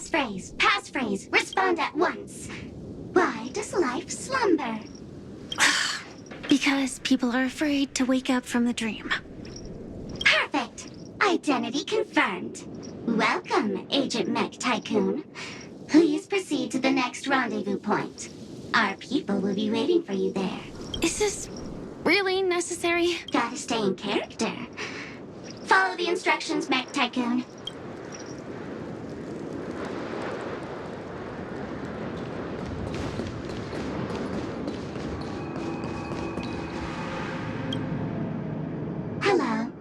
passphrase, respond at once. Why does life slumber? Because people are afraid to wake up from the dream. Perfect. Identity confirmed. Welcome, Agent Mech Tycoon. Please proceed to the next rendezvous point. Our people will be waiting for you there. Is this really necessary? Gotta stay in character. Follow the instructions, Mech Tycoon. Hello.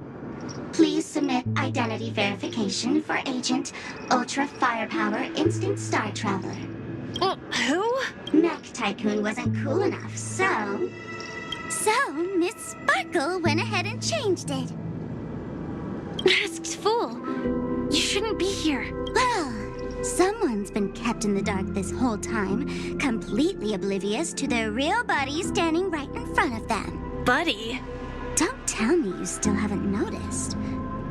Please submit identity verification for Agent Ultra Firepower Instant Star Traveler. Who? Mech Tycoon wasn't cool enough, so... So, Miss Sparkle went ahead and changed it. Masked fool. You shouldn't be here. Well, someone's been kept in the dark this whole time, completely oblivious to their real buddy standing right in front of them. Buddy? Don't tell me you still haven't noticed.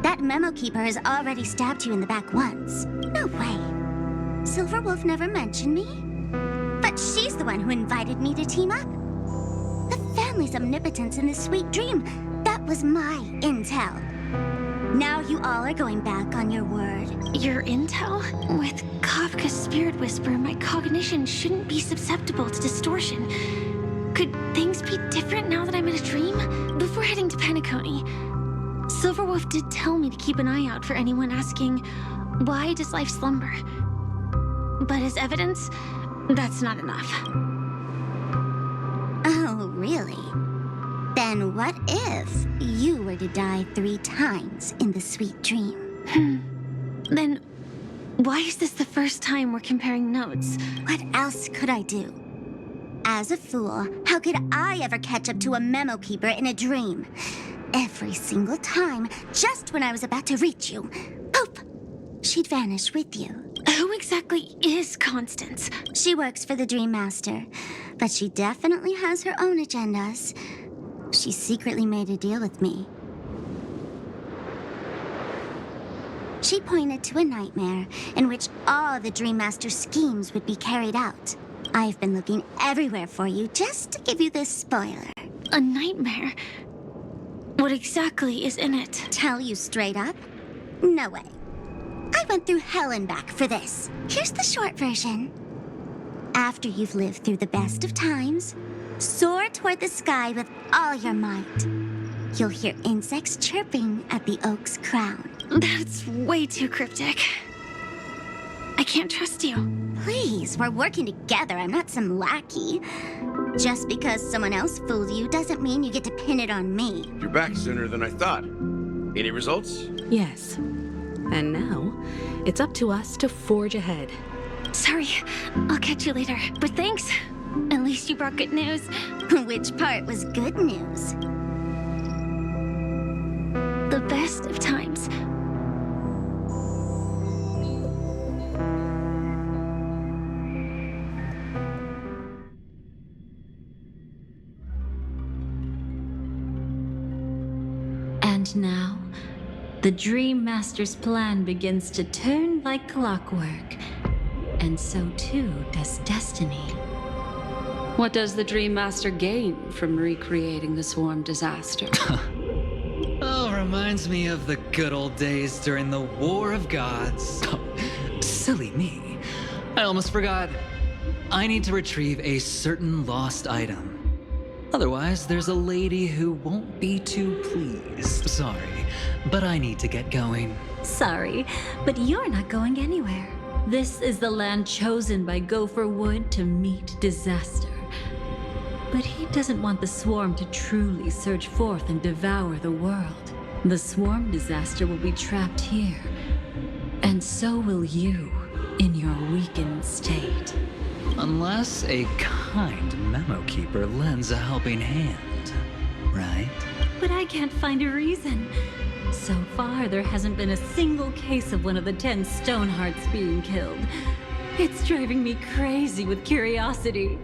That memo keeper has already stabbed you in the back once. No way. Silverwolf never mentioned me. But she's the one who invited me to team up. The family's omnipotence in this sweet dream, that was my intel. Now you all are going back on your word. Your intel? With Kafka's spirit whisper, my cognition shouldn't be susceptible to distortion. Could things be different now that I'm in a dream? Before heading to Penacony, Silverwolf did tell me to keep an eye out for anyone asking, why does life slumber? But as evidence, that's not enough. Oh, really? Then what if you were to die 3 times in the sweet dream? Then why is this the first time we're comparing notes? What else could I do? As a fool, how could I ever catch up to a memo keeper in a dream? Every single time, just when I was about to reach you, poof, she'd vanish with you. Who exactly is Constance? She works for the Dream Master, but she definitely has her own agendas. She secretly made a deal with me. She pointed to a nightmare in which all the Dream Master's schemes would be carried out. I've been looking everywhere for you just to give you this spoiler. A nightmare? What exactly is in it? Tell you straight up? No way. I went through hell and back for this. Here's the short version. After you've lived through the best of times, soar toward the sky with all your might. You'll hear insects chirping at the oak's crown. That's way too cryptic. I can't trust you. Please, we're working together. I'm not some lackey. Just because someone else fooled you doesn't mean you get to pin it on me. You're back sooner than I thought. Any results? Yes. And now, it's up to us to forge ahead. Sorry, I'll catch you later. But thanks. At least you brought good news. Which part was good news? The best of times. And now, the Dream Master's plan begins to turn like clockwork. And so too does destiny. What does the Dream Master gain from recreating the swarm disaster? Oh, reminds me of the good old days during the War of Gods. Silly me. I almost forgot. I need to retrieve a certain lost item. Otherwise, there's a lady who won't be too pleased. Sorry, but I need to get going. Sorry, but you're not going anywhere. This is the land chosen by Gopher Wood to meet disaster. But he doesn't want the swarm to truly surge forth and devour the world. The swarm disaster will be trapped here. And so will you, in your weakened state. Unless a kind memo keeper lends a helping hand, right? But I can't find a reason. So far, there hasn't been a single case of one of the 10 Stonehearts being killed. It's driving me crazy with curiosity.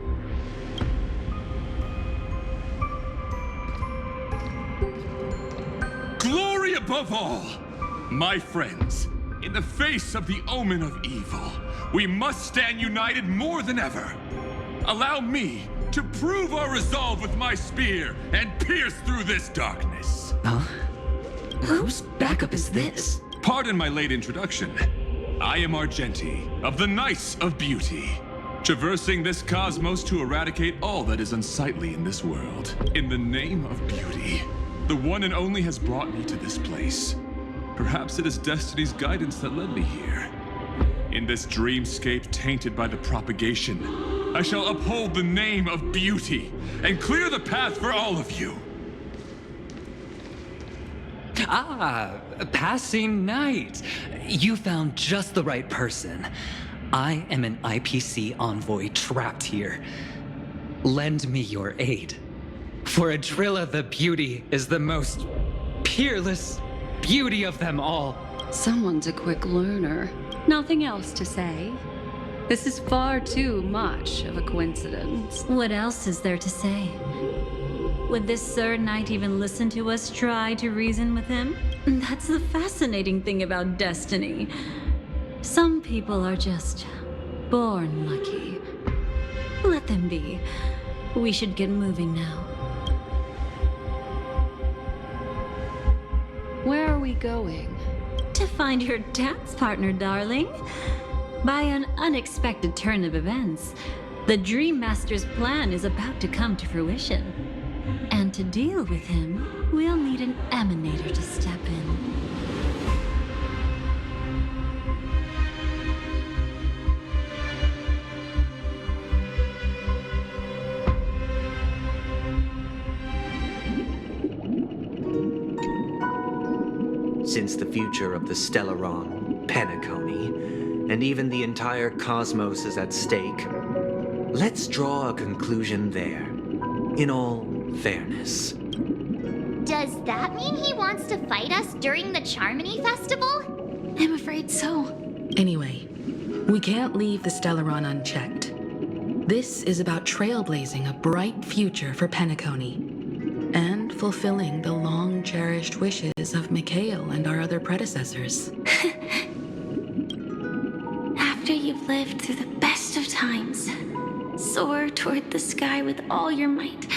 Glory above all! My friends, in the face of the omen of evil, We must stand united more than ever. Allow me to prove our resolve with my spear and pierce through this darkness. Huh? Whose backup is this? Pardon my late introduction. I am Argenti, of the Knights of Beauty, traversing this cosmos to eradicate all that is unsightly in this world. In the name of beauty, the one and only has brought me to this place. Perhaps it is destiny's guidance that led me here. In this dreamscape tainted by the propagation, I shall uphold the name of beauty and clear the path for all of you. Ah, passing knight. You found just the right person. I am an IPC envoy trapped here. Lend me your aid. For Adrilla the Beauty is the most peerless beauty of them all. Someone's a quick learner. Nothing else to say. This is far too much of a coincidence. What else is there to say? Would this Sir Knight even listen to us try to reason with him? That's the fascinating thing about destiny. Some people are just born lucky. Let them be. We should get moving now. Where are we going? To find your dance partner, darling. By an unexpected turn of events, the Dream Master's plan is about to come to fruition. And to deal with him, we'll need an emanator to step in. Since the future of the Stellaron, Penacony, and even the entire cosmos is at stake, let's draw a conclusion there, in all fairness. Does that mean he wants to fight us during the Charmony Festival? I'm afraid so. Anyway, we can't leave the Stellaron unchecked. This is about trailblazing a bright future for Penacony and fulfilling the long-cherished wishes of Mikhail and our other predecessors. After you've lived through the best of times, soar toward the sky with all your might.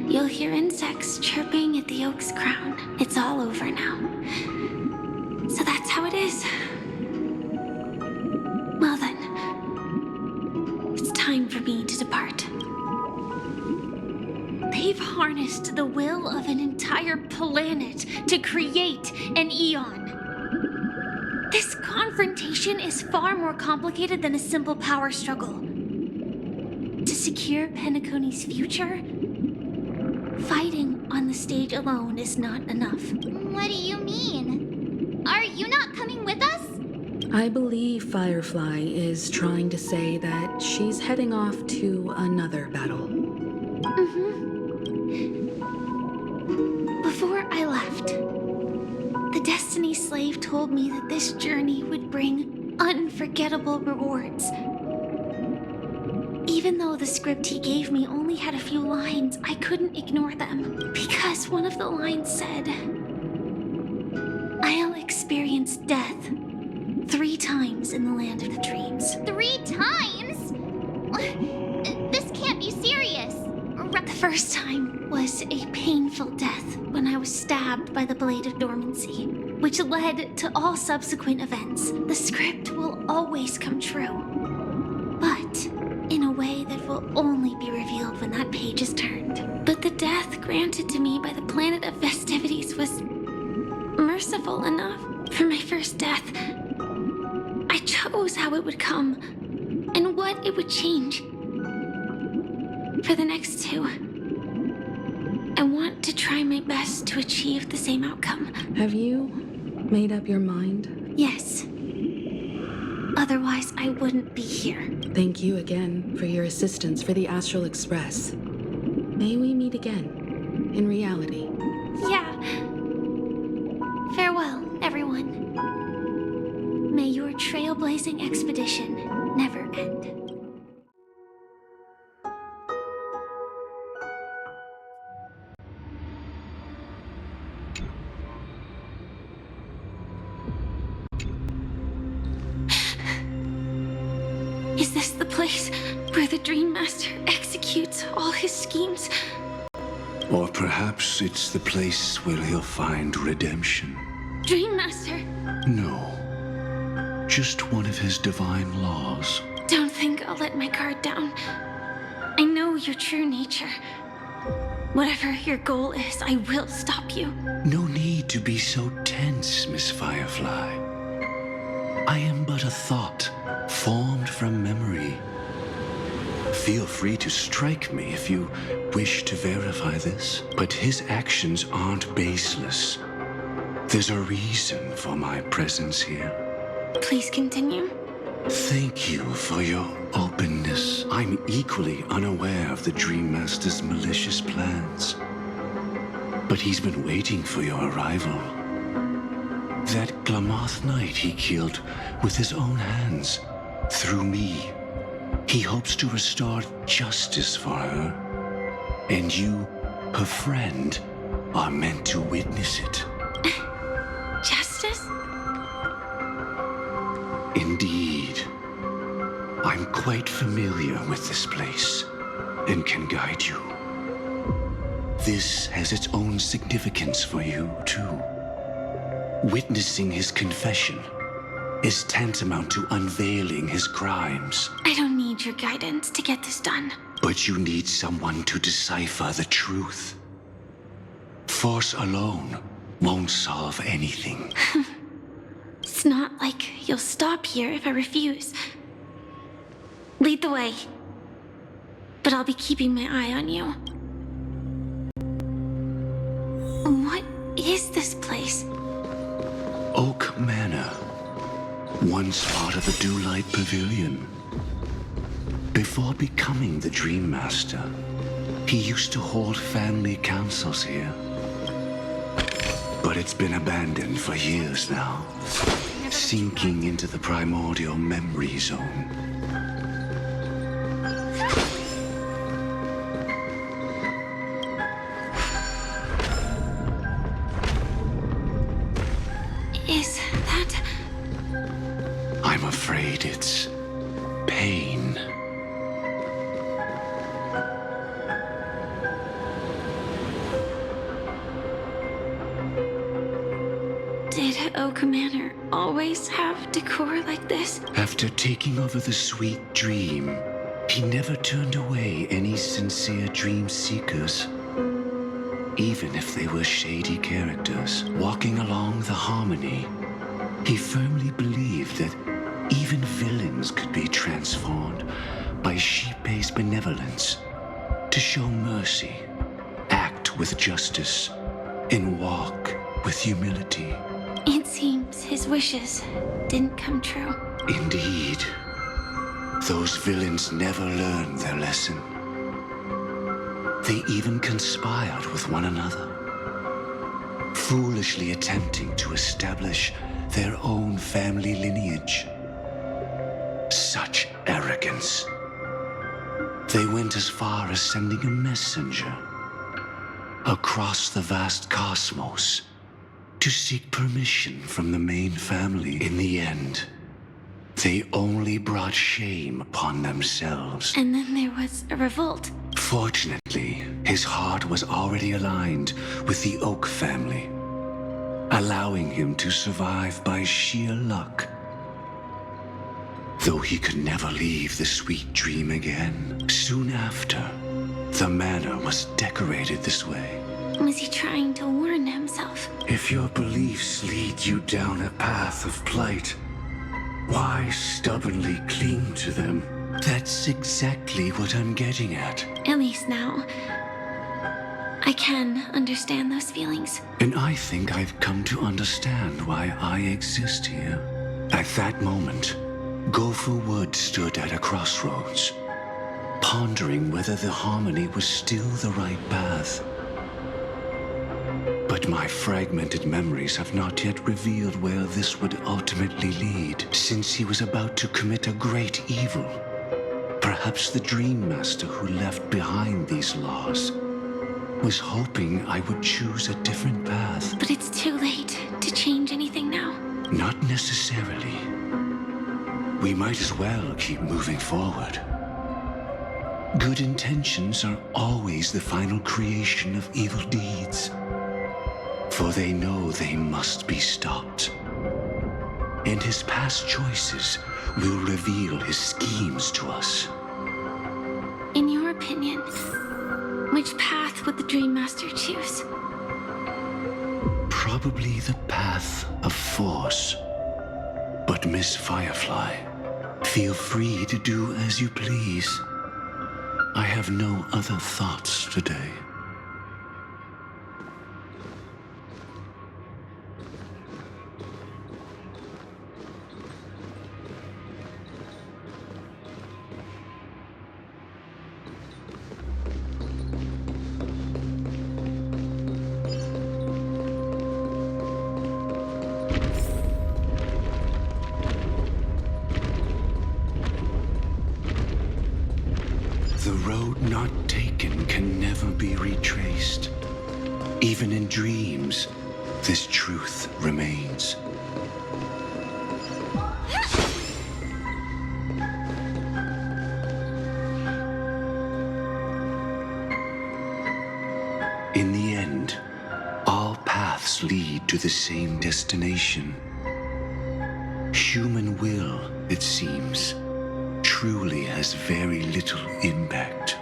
You'll hear insects chirping at the oak's crown. It's all over now. So that's how it is. Well then, it's time for me to depart. They've harnessed the will of an entire planet to create an eon. This confrontation is far more complicated than a simple power struggle. To secure Penacony's future, fighting on the stage alone is not enough. What do you mean? Are you not coming with us? I believe Firefly is trying to say that she's heading off to another battle. Before I left, the Destiny Slave told me that this journey would bring unforgettable rewards. Even though the script he gave me only had a few lines, I couldn't ignore them. Because one of the lines said, I'll experience death 3 times in the land of the dreams. 3 times? This can't be serious. The first time was a painful death when I was stabbed by the Blade of Dormancy, which led to all subsequent events. The script will always come true, but in a way that will only be revealed when that page is turned. But the death granted to me by the planet of festivities was merciful enough. For my first death, I chose how it would come and what it would change. For the next 2, I want to try my best to achieve the same outcome. Have you made up your mind? Yes. Otherwise, I wouldn't be here. Thank you again for your assistance for the Astral Express. May we meet again, in reality. Yeah. Farewell, everyone. May your trailblazing expedition never end. Is this the place where the Dream Master executes all his schemes? Or perhaps it's the place where he'll find redemption. Dream Master! No. Just one of his divine laws. Don't think I'll let my guard down. I know your true nature. Whatever your goal is, I will stop you. No need to be so tense, Miss Firefly. I am but a thought, formed from memory. Feel free to strike me if you wish to verify this, but his actions aren't baseless. There's a reason for my presence here. Please continue. Thank you for your openness. I'm equally unaware of the Dream Master's malicious plans. But he's been waiting for your arrival. That Glamoth Knight he killed with his own hands, through me. He hopes to restore justice for her. And you, her friend, are meant to witness it. Justice? Indeed. I'm quite familiar with this place and can guide you. This has its own significance for you, too. Witnessing his confession is tantamount to unveiling his crimes. I don't need your guidance to get this done. But you need someone to decipher the truth. Force alone won't solve anything. It's not like you'll stop here if I refuse. Lead the way. But I'll be keeping my eye on you. What is this place? Oak Manor. Once part of the Dewlight Pavilion. Before becoming the Dream Master, he used to hold family councils here. But it's been abandoned for years now, sinking into the primordial memory zone. Is that... I'm afraid it's pain. Did Oak Manor always have decor like this? After taking over the Sweet Dream, he never turned away any sincere dream seekers. Even if they were shady characters walking along the Harmony, he firmly believed that even villains could be transformed by Shippei's benevolence to show mercy, act with justice, and walk with humility. It seems his wishes didn't come true. Indeed. Those villains never learned their lesson. They even conspired with one another, foolishly attempting to establish their own family lineage. Such arrogance. They went as far as sending a messenger across the vast cosmos to seek permission from the main family. In the end, they only brought shame upon themselves. And then there was a revolt. Fortunately, his heart was already aligned with the Oak family, allowing him to survive by sheer luck. Though he could never leave the Sweet Dream again. Soon after, the manor was decorated this way. Was he trying to warn himself? If your beliefs lead you down a path of plight, why stubbornly cling to them? That's exactly what I'm getting at. At least now, I can understand those feelings. And I think I've come to understand why I exist here. At that moment, Gopher Wood stood at a crossroads, pondering whether the Harmony was still the right path. But my fragmented memories have not yet revealed where this would ultimately lead, since he was about to commit a great evil. Perhaps the Dream Master who left behind these laws was hoping I would choose a different path. But it's too late to change anything now. Not necessarily. we might as well keep moving forward. Good intentions are always the final creation of evil deeds, for they know they must be stopped. And his past choices will reveal his schemes to us. In your opinion, which path would the Dream Master choose? Probably the path of force. But Miss Firefly, feel free to do as you please. I have no other thoughts today. The road not taken can never be retraced. Even in dreams, this truth remains. In the end, all paths lead to the same destination. Human will, it seems, truly has very little impact.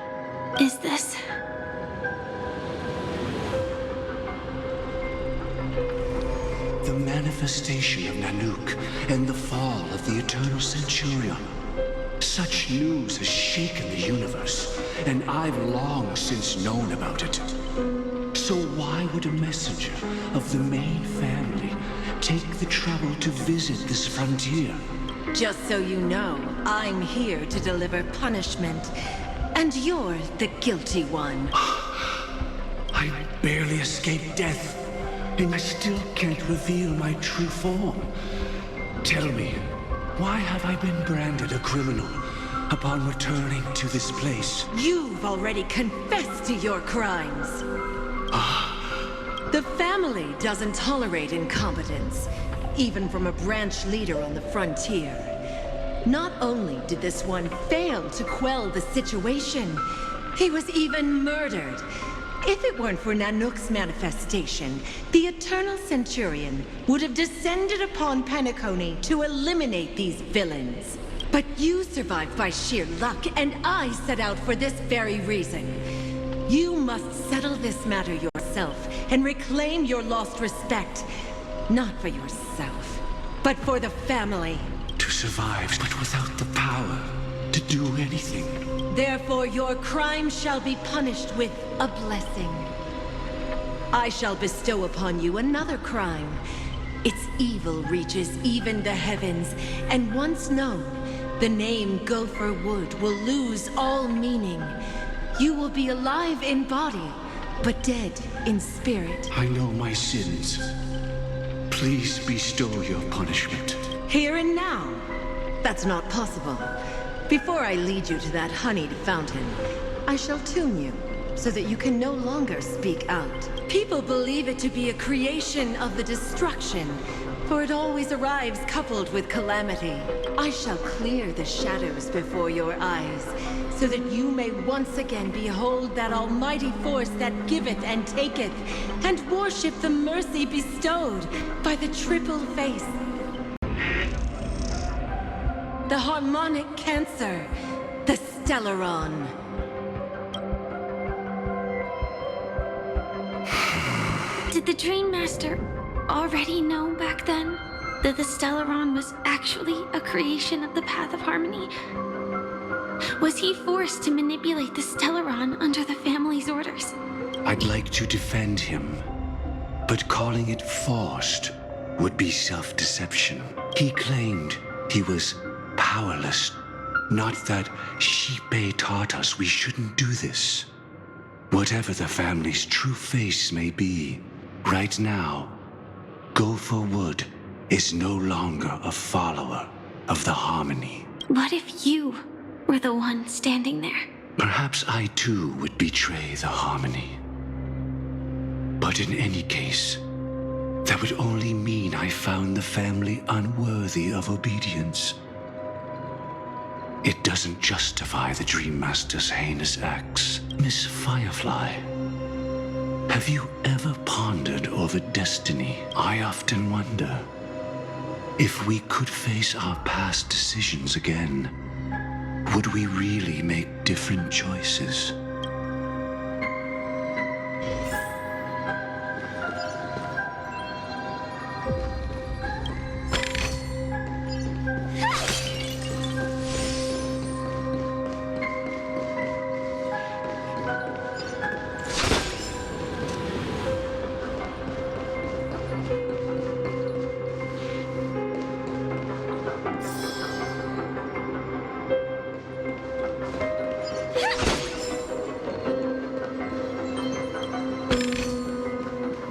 Is this... The manifestation of Nanook and the fall of the Eternal Centurion. Such news has shaken the universe, and I've long since known about it. So why would a messenger of the main family take the trouble to visit this frontier? Just so you know, I'm here to deliver punishment, and you're the guilty one. I barely escaped death, and I still can't reveal my true form. Tell me, why have I been branded a criminal upon returning to this place? You've already confessed to your crimes. The family doesn't tolerate incompetence, even from a branch leader on the frontier. Not only did this one fail to quell the situation, he was even murdered. If it weren't for Nanook's manifestation, the Eternal Centurion would have descended upon Penacony to eliminate these villains. But you survived by sheer luck, and I set out for this very reason. You must settle this matter yourself and reclaim your lost respect. Not for yourself, but for the family. To survive, but without the power to do anything. Therefore, your crime shall be punished with a blessing. I shall bestow upon you another crime. Its evil reaches even the heavens, and once known, the name Gopher Wood will lose all meaning. You will be alive in body, but dead in spirit. I know my sins. Please bestow your punishment. Here and now? That's not possible. Before I lead you to that honeyed fountain, I shall tune you, so that you can no longer speak out. People believe it to be a creation of the destruction, for it always arrives coupled with calamity. I shall clear the shadows before your eyes, so that you may once again behold that almighty force that giveth and taketh, and worship the mercy bestowed by the triple face. The harmonic cancer, the Stellaron. Did the Dream Master already know back then that the Stellaron was actually a creation of the Path of Harmony? Was he forced to manipulate the Stellaron under the family's orders? I'd like to defend him, but calling it forced would be self-deception. He claimed he was powerless, not that Xipe taught us we shouldn't do this. Whatever the family's true face may be, right now, Gopher Wood is no longer a follower of the Harmony. What if you were the one standing there? Perhaps I too would betray the Harmony. But in any case, that would only mean I found the family unworthy of obedience. doesn't justify the Dream Master's heinous acts. Miss Firefly, have you ever pondered over destiny? I often wonder if we could face our past decisions again, would we really make different choices?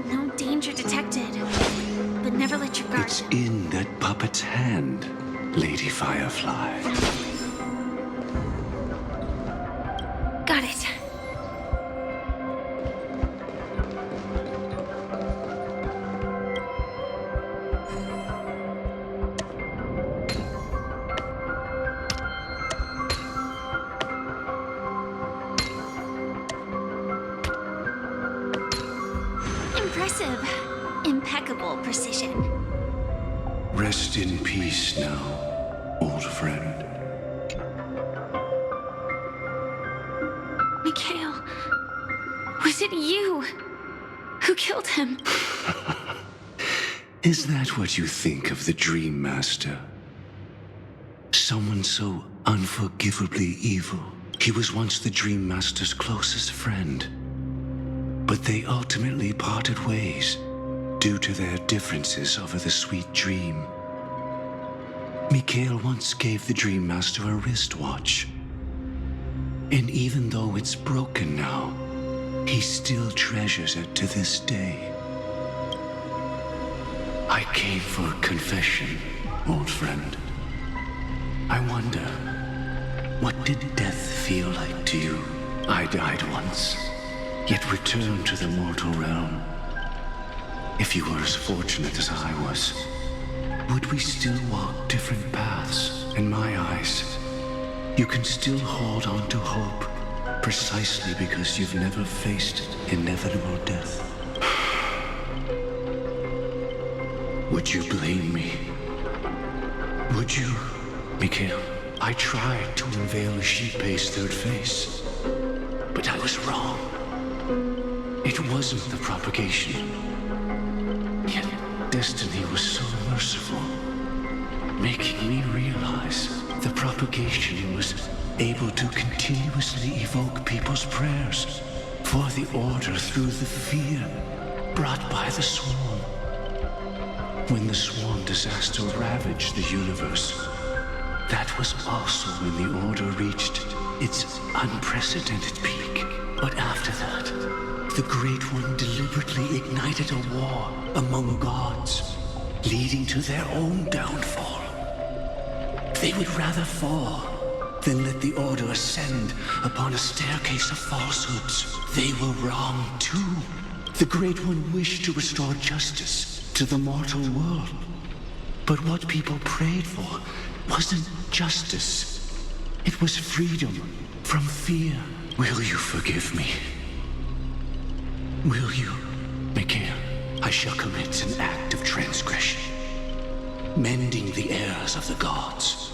No danger detected. But never let your guard It's down. in that puppet's hand, Lady Firefly. Got it. Impressive. Impeccable precision. Rest in peace now, old friend. Mikhail, was it you who killed him? Is that what you think of the Dream Master? Someone so unforgivably evil. He was once the Dream Master's closest friend. But they ultimately parted ways due to their differences over the sweet dream. Mikhail once gave the Dream Master a wristwatch. And even though it's broken now, he still treasures it to this day. I came for confession, old friend. I wonder, what did death feel like to you? I died once, yet returned to the mortal realm. If you were as fortunate as I was, would we still walk different paths? In my eyes, you can still hold on to hope, precisely because you've never faced inevitable death. Would you blame me? Would you? Mikhail, I tried to unveil a sheep-paced third face, but I was wrong. It wasn't the propagation. Yet destiny was so merciful, making me realize the propagation was able to continuously evoke people's prayers for the order through the fear brought by the swarm. When the swarm disaster ravaged the universe, that was also when the order reached its unprecedented peak. But after that, the Great One deliberately ignited a war among gods, leading to their own downfall. They would rather fall than let the order ascend upon a staircase of falsehoods. They were wrong too. The Great One wished to restore justice to the mortal world. But what people prayed for wasn't justice. It was freedom from fear. Will you forgive me? Will you, Mikhail? I shall commit an act of transgression, mending the errors of the gods.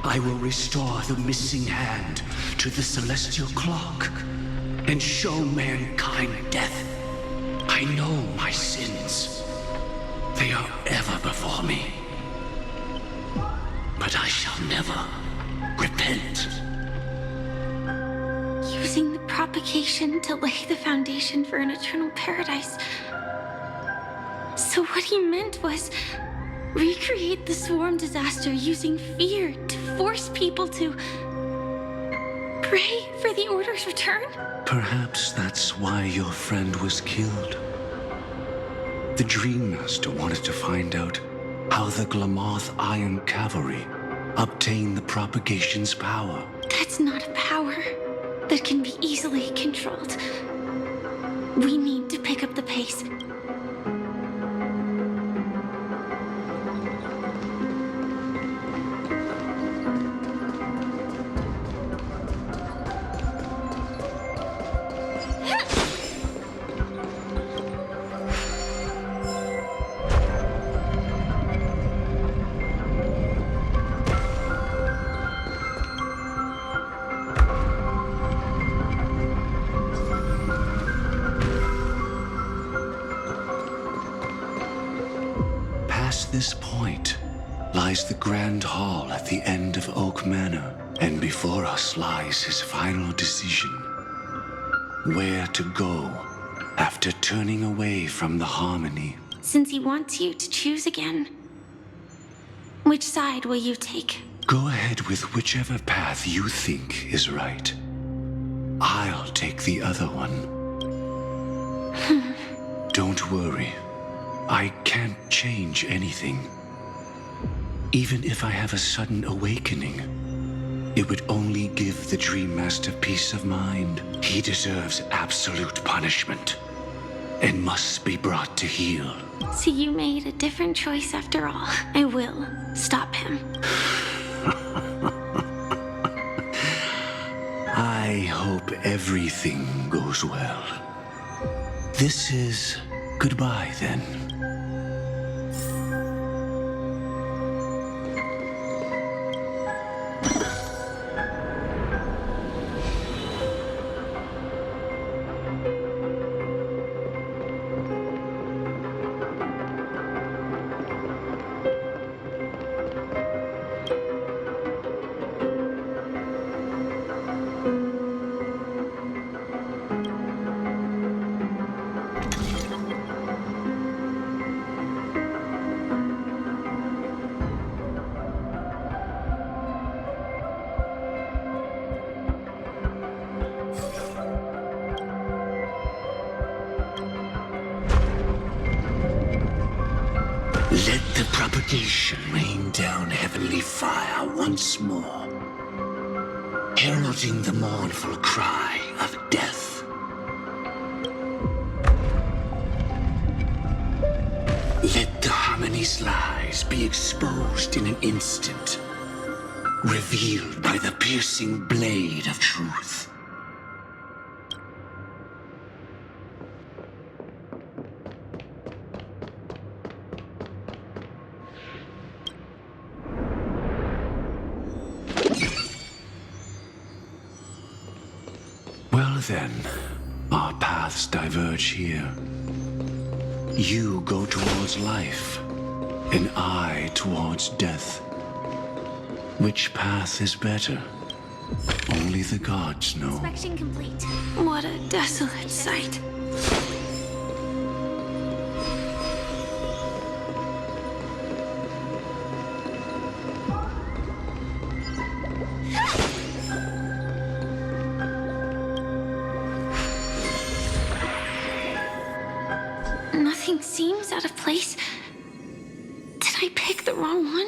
I will restore the missing hand to the celestial clock and show mankind death. I know my sins. They are ever before me. But I shall never repent. Using the propagation to lay the foundation for an eternal paradise. So what he meant was recreate the swarm disaster using fear to force people to pray for the Order's return? Perhaps that's why your friend was killed. The Dream Master wanted to find out how the Glamoth Iron Cavalry obtained the propagation's power. That's not a power that can be easily controlled. We need to pick up the pace. lies the Grand Hall at the end of Oak Manor, and before us lies his final decision. Where to go after turning away from the harmony. Since he wants you to choose again, which side will you take? Go ahead with whichever path you think is right. I'll take the other one. Don't worry. I can't change anything. Even if I have a sudden awakening, it would only give the Dream Master peace of mind. He deserves absolute punishment and must be brought to heel. So you made a different choice after all. I will stop him. I hope everything goes well. This is goodbye then. Let the propagation rain down heavenly fire once more, heralding the mournful cry of death. Let the harmony's lies be exposed in an instant, revealed by the piercing blade of truth. Well then, our paths diverge here. You go towards life, and I towards death. Which path is better? Only the gods know. Inspection complete. What a desolate sight. Nothing seems out of place. Did I pick the wrong one?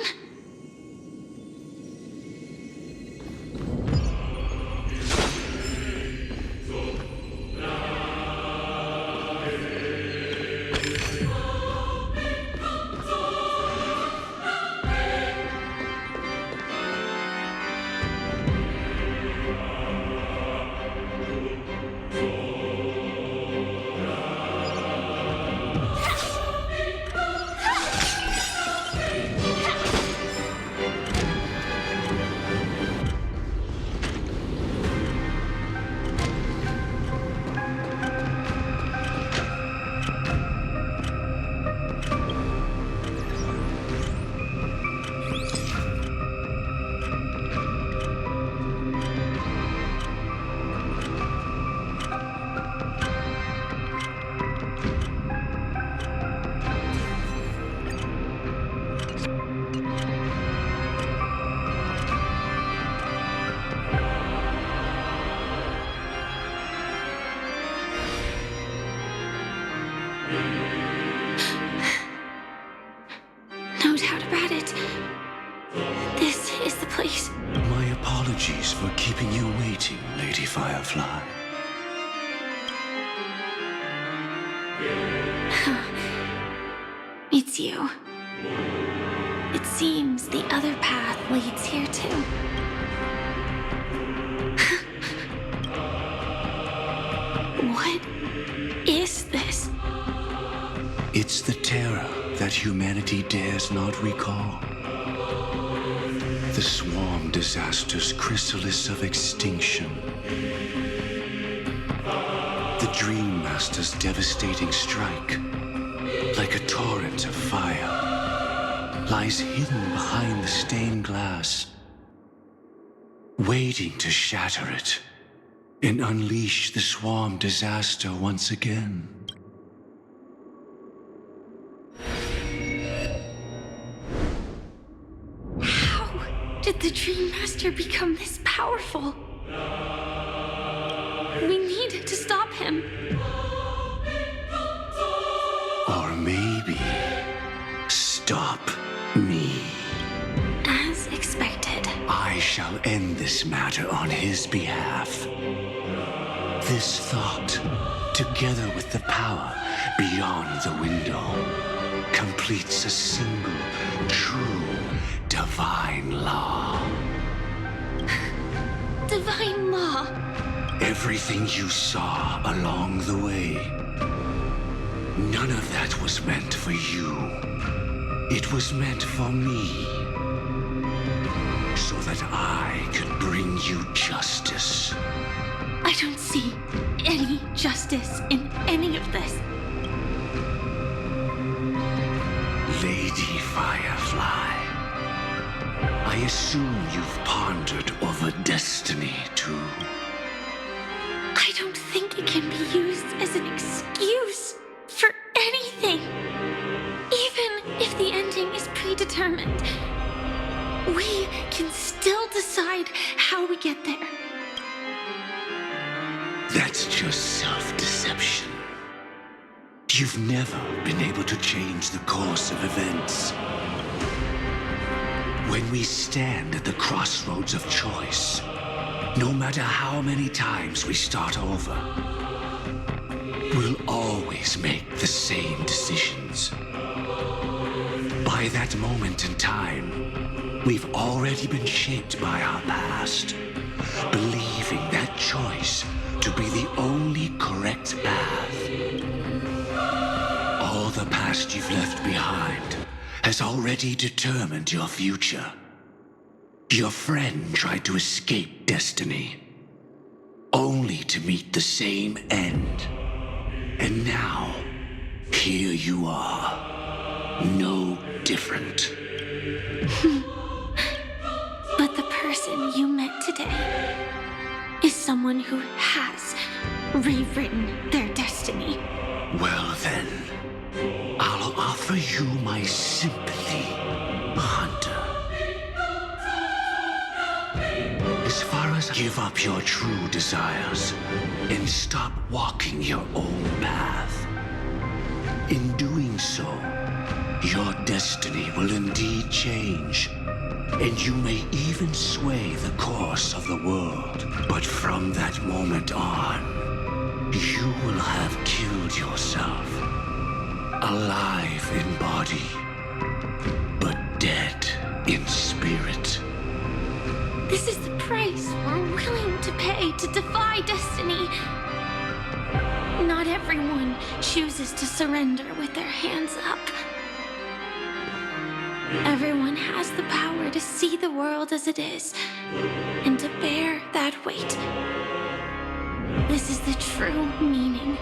No doubt about it. This is the place. My apologies for keeping you waiting, Lady Firefly. It's you. It seems the other path leads here too. What is this? It's the terror that humanity dares not recall. The swarm disaster's chrysalis of extinction. The Dream Master's devastating strike. Like a torrent of fire. lies hidden behind the stained glass, waiting to shatter it and unleash the swarm disaster once again. How did the Dream Master become this powerful? We need to stop him. Or maybe stop me. As expected. I shall end this matter on his behalf. This thought, together with the power beyond the window, completes a single, true, divine law. Divine law? Everything you saw along the way, none of that was meant for you. It was meant for me, so that I could bring you justice. I don't see any justice in any of this. Lady Firefly, I assume you've pondered over destiny, too. I don't think it can be used as an excuse for anything. Even if the ending is predetermined, we can still decide how we get there. That's just self-deception. You've never been able to change the course of events. When we stand at the crossroads of choice, no matter how many times we start over, we'll always make the same decisions. By that moment in time, we've already been shaped by our past, believing that choice to be the only correct path. All the past you've left behind has already determined your future. Your friend tried to escape destiny, only to meet the same end. And now, here you are, no different. But the person you met today is someone who has rewritten their destiny. Well then, I'll offer you my sympathy, Hunter. As far as give up your true desires and stop walking your own path. In doing so, your destiny will indeed change, and you may even sway the course of the world. But from that moment on, you will have killed yourself. Alive in body, but dead in spirit. This is the price we're willing to pay to defy destiny. Not everyone chooses to surrender with their hands up. Everyone has the power to see the world as it is, and to bear that weight. This is the true meaning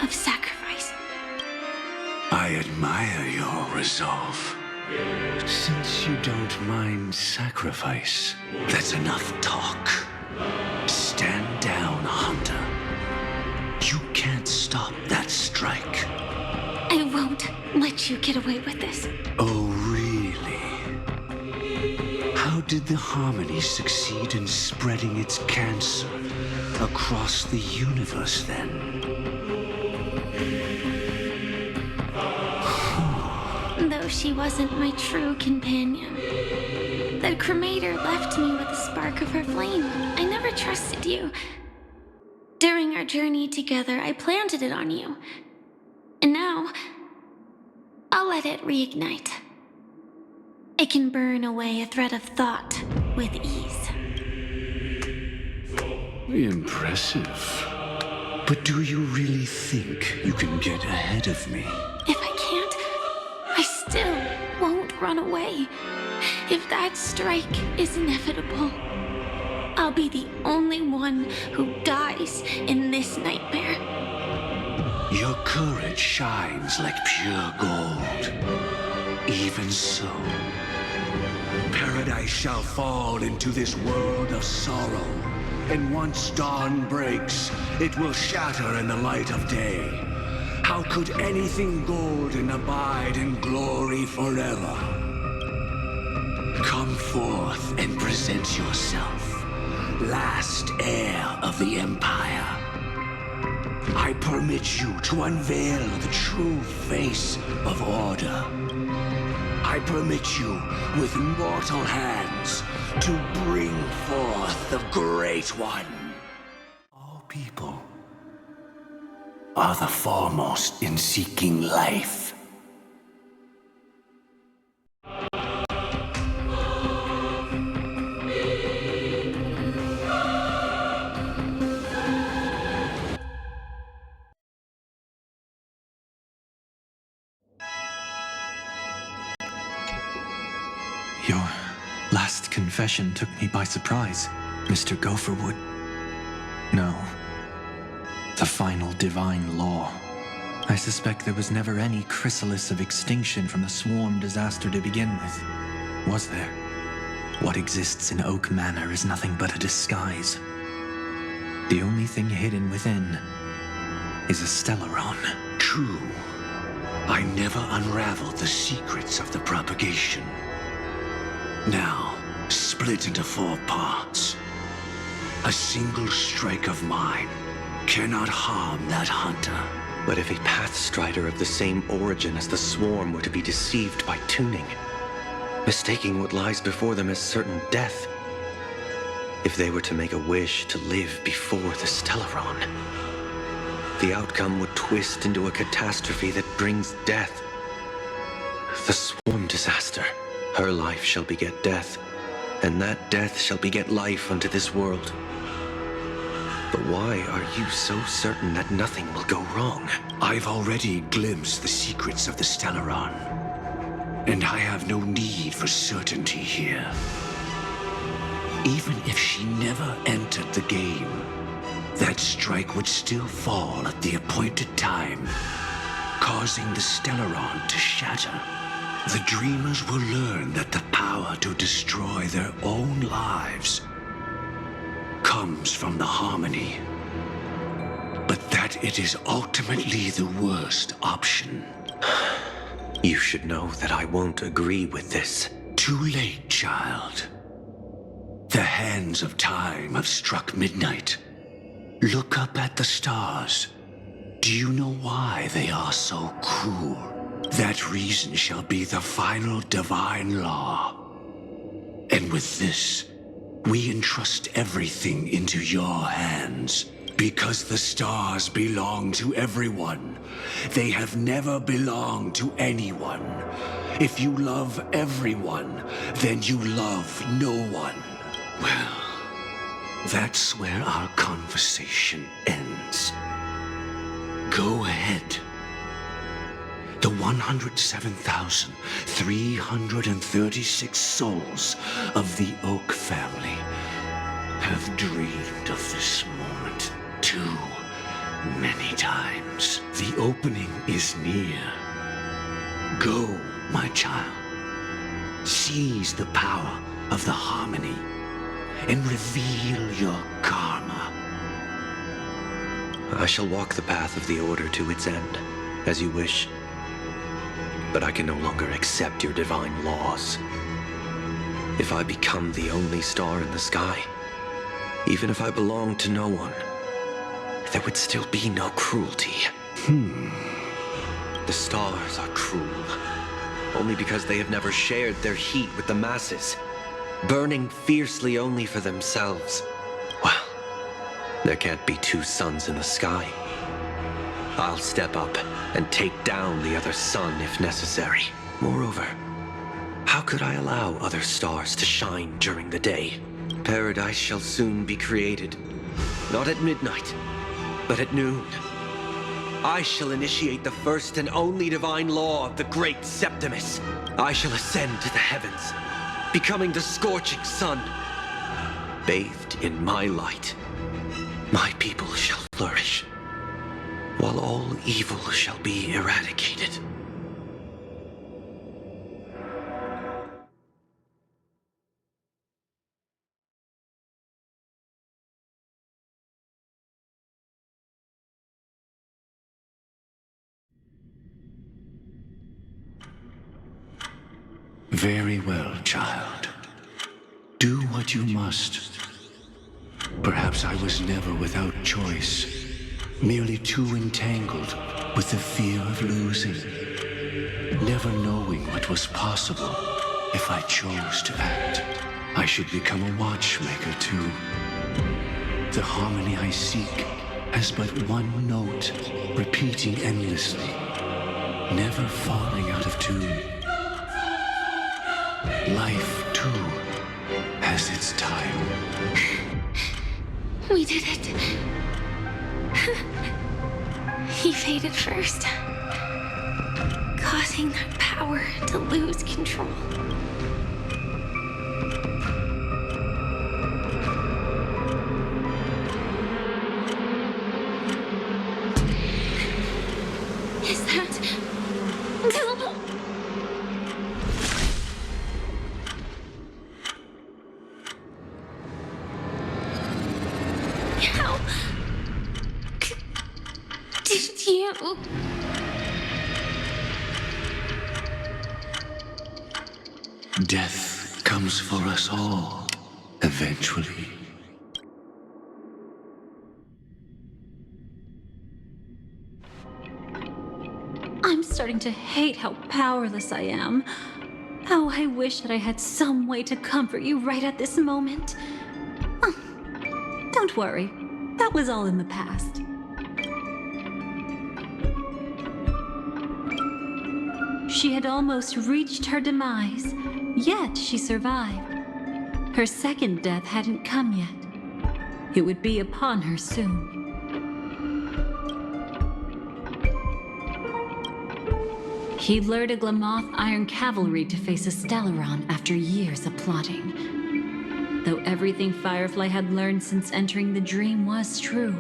of sacrifice. I admire your resolve. Since you don't mind sacrifice, that's enough talk. Stand down, Hunter. You can't stop that strike. I won't let you get away with this. Oh, really? How did the Harmony succeed in spreading its cancer across the universe, then? Though she wasn't my true companion. That cremator left me with a spark of her flame. I never trusted you. During our journey together, I planted it on you. And now, I'll let it reignite. It can burn away a thread of thought with ease. Impressive. But do you really think you can get ahead of me? If I can't, I still won't run away. If that strike is inevitable, I'll be the only one who dies in this nightmare. Your courage shines like pure gold. Even so, paradise shall fall into this world of sorrow, and once dawn breaks, it will shatter in the light of day. How could anything golden abide in glory forever? Come forth and present yourself, last heir of the Empire. I permit you to unveil the true face of order. I permit you, with mortal hands, to bring forth the Great One. All people are the foremost in seeking life. Your last confession took me by surprise, Mr. Gopherwood. No. The final divine law. I suspect there was never any chrysalis of extinction from the swarm disaster to begin with. Was there? What exists in Oak Manor is nothing but a disguise. The only thing hidden within is a Stellaron. True. I never unraveled the secrets of the propagation. Now, split into 4 parts. A single strike of mine cannot harm that hunter. But if a Pathstrider of the same origin as the Swarm were to be deceived by tuning, mistaking what lies before them as certain death, if they were to make a wish to live before the Stellaron, the outcome would twist into a catastrophe that brings death. The Swarm disaster. Her life shall beget death, and that death shall beget life unto this world. But why are you so certain that nothing will go wrong? I've already glimpsed the secrets of the Stellaron, and I have no need for certainty here. Even if she never entered the game, that strike would still fall at the appointed time, causing the Stellaron to shatter. The dreamers will learn that the power to destroy their own lives comes from the harmony, but that it is ultimately the worst option. You should know that I won't agree with this. Too late, child. The hands of time have struck midnight. Look up at the stars. Do you know why they are so cruel? That reason shall be the final divine law. And with this, we entrust everything into your hands. Because the stars belong to everyone. They have never belonged to anyone. If you love everyone, then you love no one. Well, that's where our conversation ends. Go ahead. The 107,336 souls of the Oak family have dreamed of this moment too many times. The opening is near. Go, my child. Seize the power of the harmony and reveal your karma. I shall walk the path of the Order to its end, as you wish. But I can no longer accept your divine laws. If I become the only star in the sky, even if I belong to no one, there would still be no cruelty. The stars are cruel, only because they have never shared their heat with the masses, burning fiercely only for themselves. Well, there can't be 2 suns in the sky. I'll step up and take down the other sun if necessary. Moreover, how could I allow other stars to shine during the day? Paradise shall soon be created. Not at midnight, but at noon. I shall initiate the first and only divine law of the great Septimus. I shall ascend to the heavens, becoming the scorching sun. Bathed in my light, my people shall flourish, while all evil shall be eradicated. Very well, child. Do what you must. Perhaps I was never without choice, merely too entangled with the fear of losing, never knowing what was possible if I chose to act. I should become a watchmaker too. The harmony I seek has but one note, repeating endlessly, never falling out of tune. Life, too, has its time. We did it. He faded first, causing that power to lose control. Is that... How... did you... Death comes for us all, eventually. I'm starting to hate how powerless I am. How I wish that I had some way to comfort you right at this moment. Oh, don't worry, that was all in the past. She had almost reached her demise, yet she survived. Her second death hadn't come yet. It would be upon her soon. He lured a Glamoth Iron Cavalry to face a Stellaron after years of plotting. Though everything Firefly had learned since entering the dream was true,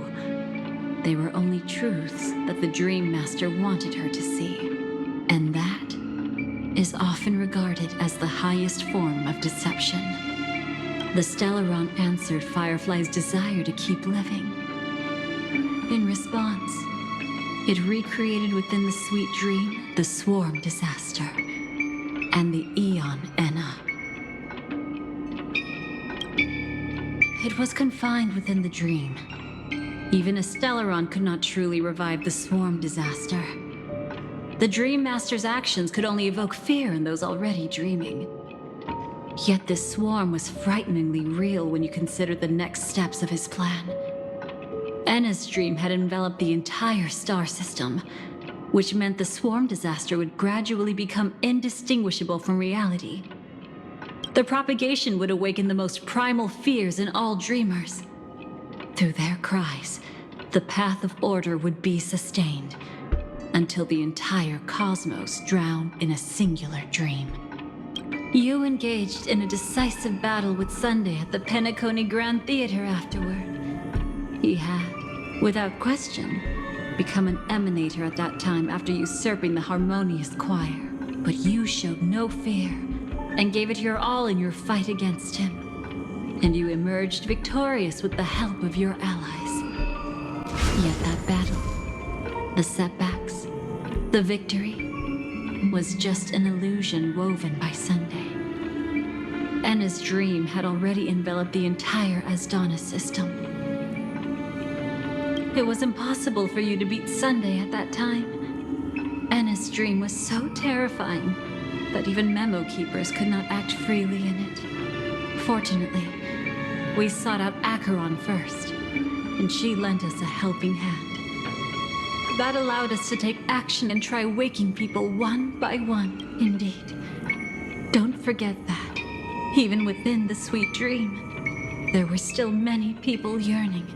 they were only truths that the Dream Master wanted her to see. And that is often regarded as the highest form of deception. The Stellaron answered Firefly's desire to keep living. In response, it recreated within the sweet dream the Swarm Disaster and the Eon Enna. It was confined within the dream. Even a Stellaron could not truly revive the Swarm Disaster. The Dream Master's actions could only evoke fear in those already dreaming. Yet this swarm was frighteningly real when you consider the next steps of his plan. Enna's dream had enveloped the entire star system, which meant the Swarm Disaster would gradually become indistinguishable from reality. The propagation would awaken the most primal fears in all dreamers. Through their cries, the path of order would be sustained, until the entire cosmos drowned in a singular dream. You engaged in a decisive battle with Sunday at the Penacony Grand Theater afterward. He had, without question, become an emanator at that time after usurping the Harmonious Choir. But you showed no fear, and gave it your all in your fight against him. And you emerged victorious with the help of your allies. Yet that battle, the setbacks, the victory, was just an illusion woven by Sunday. Enna's dream had already enveloped the entire Asdana system. It was impossible for you to beat Sunday at that time. Enna's dream was so terrifying that even memo keepers could not act freely in it. Fortunately, we sought out Acheron first, and she lent us a helping hand. That allowed us to take action and try waking people one by one, indeed. Don't forget that, even within the sweet dream, there were still many people yearning,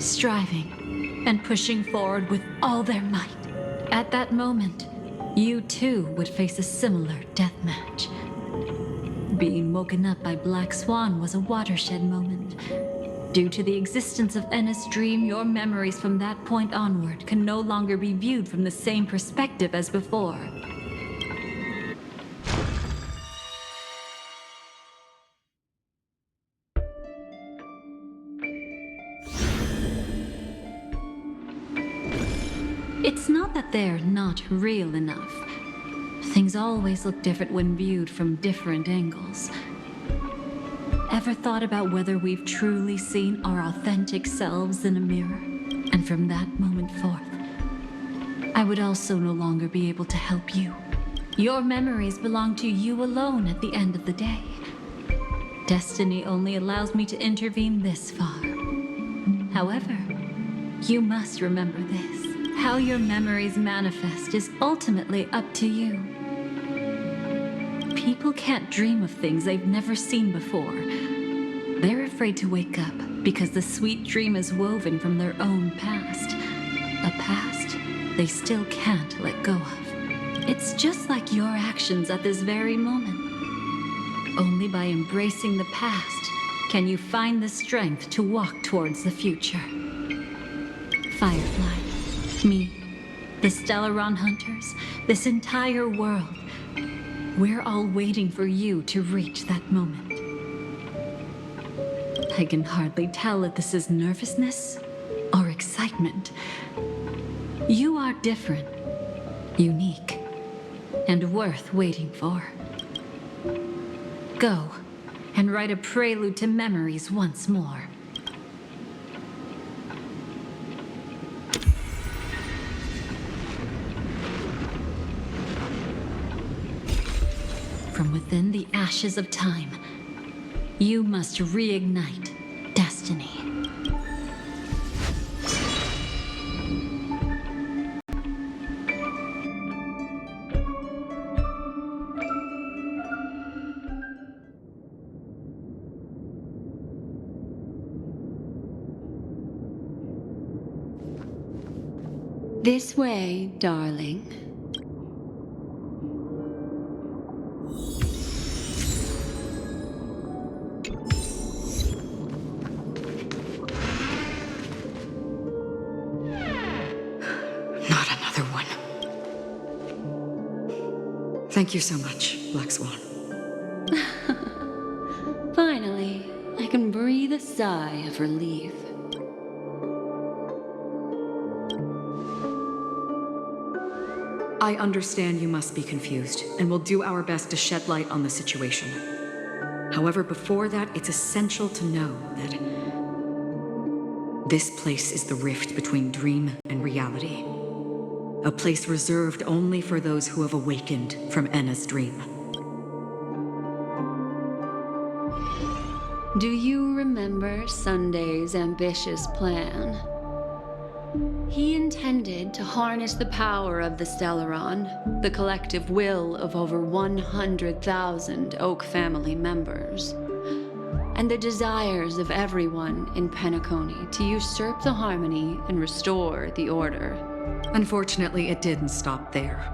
striving, and pushing forward with all their might. At that moment, you too would face a similar death match. Being woken up by Black Swan was a watershed moment. Due to the existence of Enna's dream, your memories from that point onward can no longer be viewed from the same perspective as before. It's not that they're not real enough. Things things always look different when viewed from different angles. Ever thought about whether we've truly seen our authentic selves in a mirror? And from that moment forth, I would also no longer be able to help you. Your memories belong to you alone at the end of the day. Destiny only allows me to intervene this far. However, you must remember this. How your memories manifest is ultimately up to you. People can't dream of things they've never seen before. They're afraid to wake up because the sweet dream is woven from their own past. A past they still can't let go of. It's just like your actions at this very moment. Only by embracing the past can you find the strength to walk towards the future. Firefly, me, the Stellaron Hunters, this entire world, we're all waiting for you to reach that moment. I can hardly tell if this is nervousness or excitement. You are different, unique, and worth waiting for. Go and write a prelude to memories once more. From within the ashes of time, you must reignite destiny. This way, darling. Not another one. Thank you so much, Black Swan. Finally, I can breathe a sigh of relief. I understand you must be confused, and will do our best to shed light on the situation. However, before that, it's essential to know that this place is the rift between dream and reality. A place reserved only for those who have awakened from Enna's dream. Do you remember Sunday's ambitious plan? He intended to harness the power of the Stellaron, the collective will of over 100,000 Oak family members, and the desires of everyone in Penacony to usurp the harmony and restore the order. Unfortunately, it didn't stop there.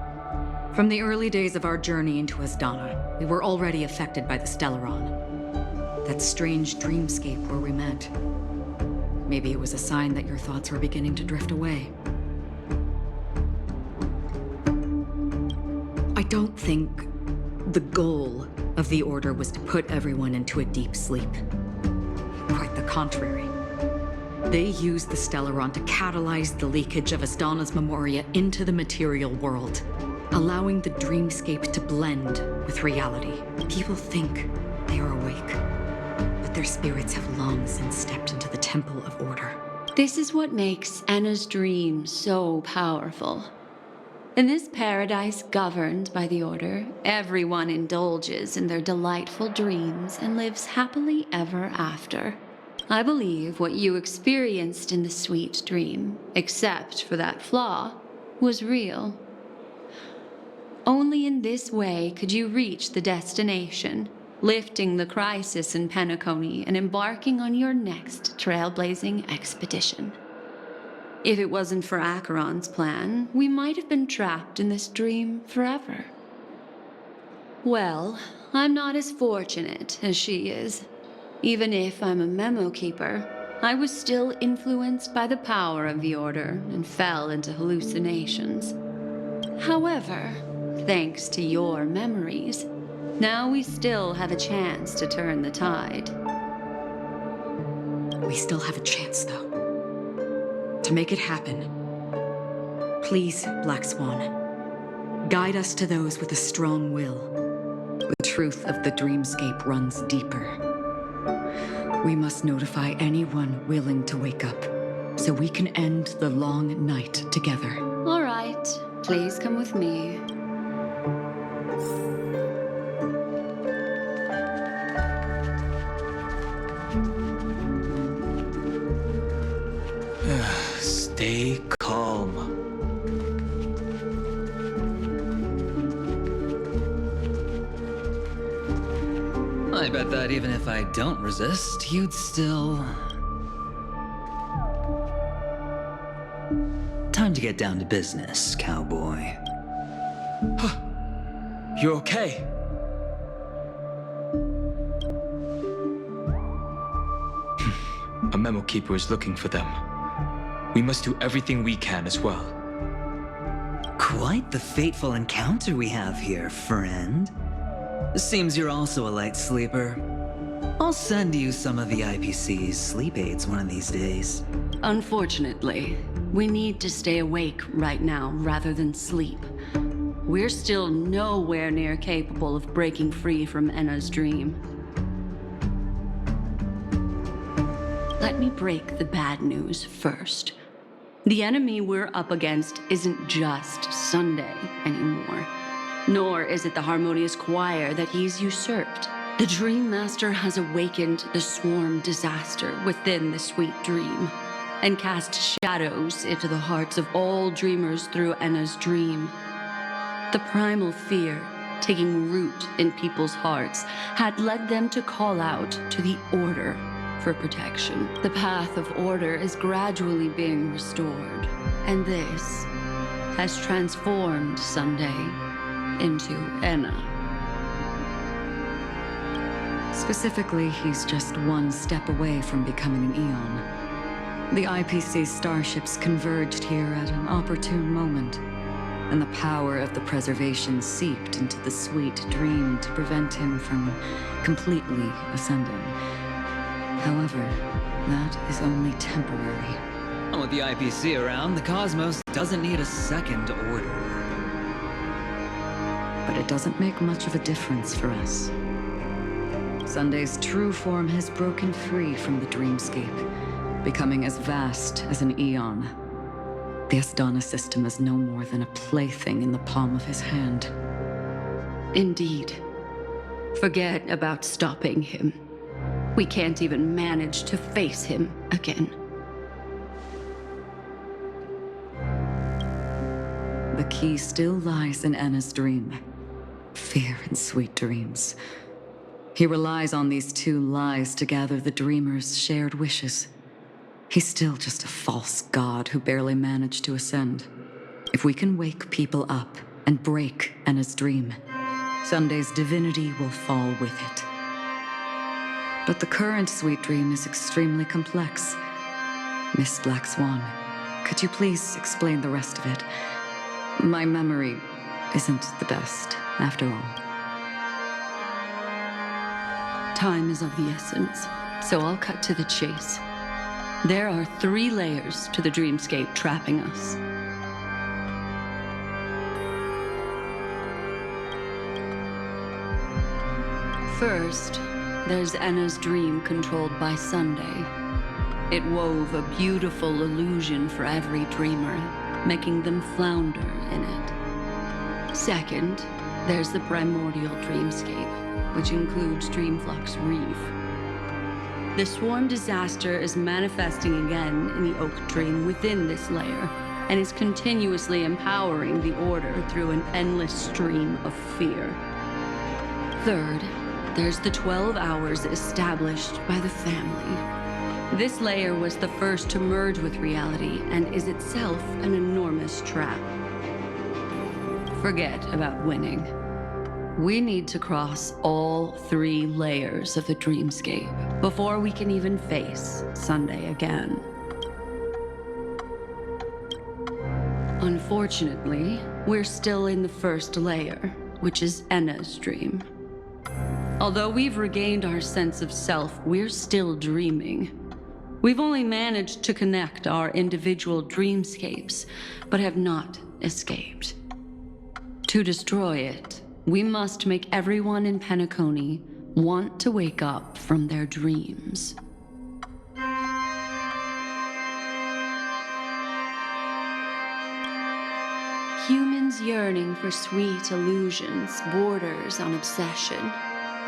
From the early days of our journey into Asdana, we were already affected by the Stellaron. That strange dreamscape where we met. Maybe it was a sign that your thoughts were beginning to drift away. I don't think the goal of the Order was to put everyone into a deep sleep. Quite the contrary. They used the Stellaron to catalyze the leakage of Asdana's memoria into the material world, allowing the dreamscape to blend with reality. People think they are awake, but their spirits have long since stepped into the Temple of Order. This is what makes Enna's dream so powerful. In this paradise governed by the Order, everyone indulges in their delightful dreams and lives happily ever after. I believe what you experienced in the sweet dream, except for that flaw, was real. Only in this way could you reach the destination, lifting the crisis in Penacony and embarking on your next trailblazing expedition. If it wasn't for Acheron's plan, we might have been trapped in this dream forever. Well, I'm not as fortunate as she is. Even if I'm a memo keeper, I was still influenced by the power of the Order and fell into hallucinations. However, thanks to your memories, now we still have a chance to turn the tide. We still have a chance, though. To make it happen, please, Black Swan, Guide us to those with a strong will. The truth of the dreamscape runs deeper. We must notify anyone willing to wake up, so we can end the long night together. All right, please come with me. Stay calm. I bet that even if I don't resist, you'd still... Time to get down to business, cowboy. You okay? A memo keeper is looking for them. We must do everything we can as well. Quite the fateful encounter we have here, friend. Seems you're also a light sleeper. I'll send you some of the IPC's sleep aids one of these days. Unfortunately, we need to stay awake right now rather than sleep. We're still nowhere near capable of breaking free from Enna's dream. Let me break the bad news first. The enemy we're up against isn't just Sunday anymore. Nor is it the harmonious choir that he's usurped. The Dream Master has awakened the swarm disaster within the sweet dream, and cast shadows into the hearts of all dreamers through Enna's dream. The primal fear taking root in people's hearts had led them to call out to the Order for protection. The path of order is gradually being restored, and this has transformed Sunday into Enna. Specifically, he's just one step away from becoming an Eon. The IPC starships converged here at an opportune moment, and the power of the preservation seeped into the sweet dream to prevent him from completely ascending. However, that is only temporary. And with the IPC around, the cosmos doesn't need a second order. But it doesn't make much of a difference for us. Sunday's true form has broken free from the dreamscape, becoming as vast as an eon. The Astana system is no more than a plaything in the palm of his hand. Indeed. Forget about stopping him. We can't even manage to face him again. The key still lies in Enna's dream. Fear and sweet dreams. He relies on these two lies to gather the dreamers' shared wishes. He's still just a false god who barely managed to ascend. If we can wake people up and break Enna's dream, Sunday's divinity will fall with it. But the current sweet dream is extremely complex. Miss Black Swan, could you please explain the rest of it? My memory isn't the best, after all. Time is of the essence, so I'll cut to the chase. There are 3 layers to the dreamscape trapping us. First, there's Enna's dream controlled by Sunday. It wove a beautiful illusion for every dreamer, making them flounder in it. Second, there's the primordial dreamscape, which includes Dreamflux Reef. The swarm disaster is manifesting again in the Oak Dream within this layer, and is continuously empowering the Order through an endless stream of fear. Third, there's the 12 hours established by the family. This layer was the first to merge with reality and is itself an enormous trap. Forget about winning. We need to cross all 3 layers of the dreamscape before we can even face Sunday again. Unfortunately, we're still in the first layer, which is Enna's dream. Although we've regained our sense of self, we're still dreaming. We've only managed to connect our individual dreamscapes, but have not escaped. To destroy it, we must make everyone in Penacony want to wake up from their dreams. Humans yearning for sweet illusions borders on obsession,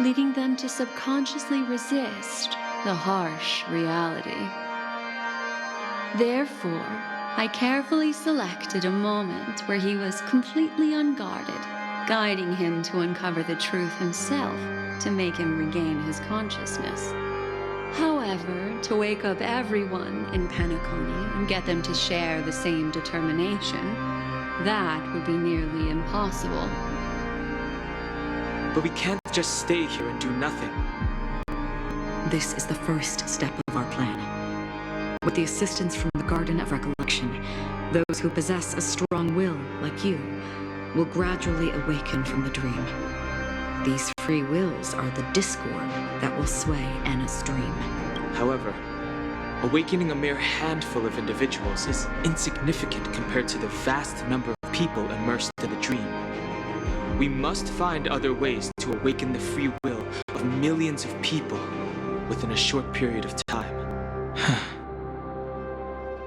leading them to subconsciously resist the harsh reality. Therefore, I carefully selected a moment where he was completely unguarded, guiding him to uncover the truth himself to make him regain his consciousness. However, to wake up everyone in Penacony and get them to share the same determination, that would be nearly impossible. But we can't just stay here and do nothing. This is the first step of our plan. With the assistance from the Garden of Recollection, those who possess a strong will, like you, will gradually awaken from the dream. These free wills are the discord that will sway Anna's dream. However, awakening a mere handful of individuals is insignificant compared to the vast number of people immersed in the dream. We must find other ways to awaken the free will of millions of people within a short period of time.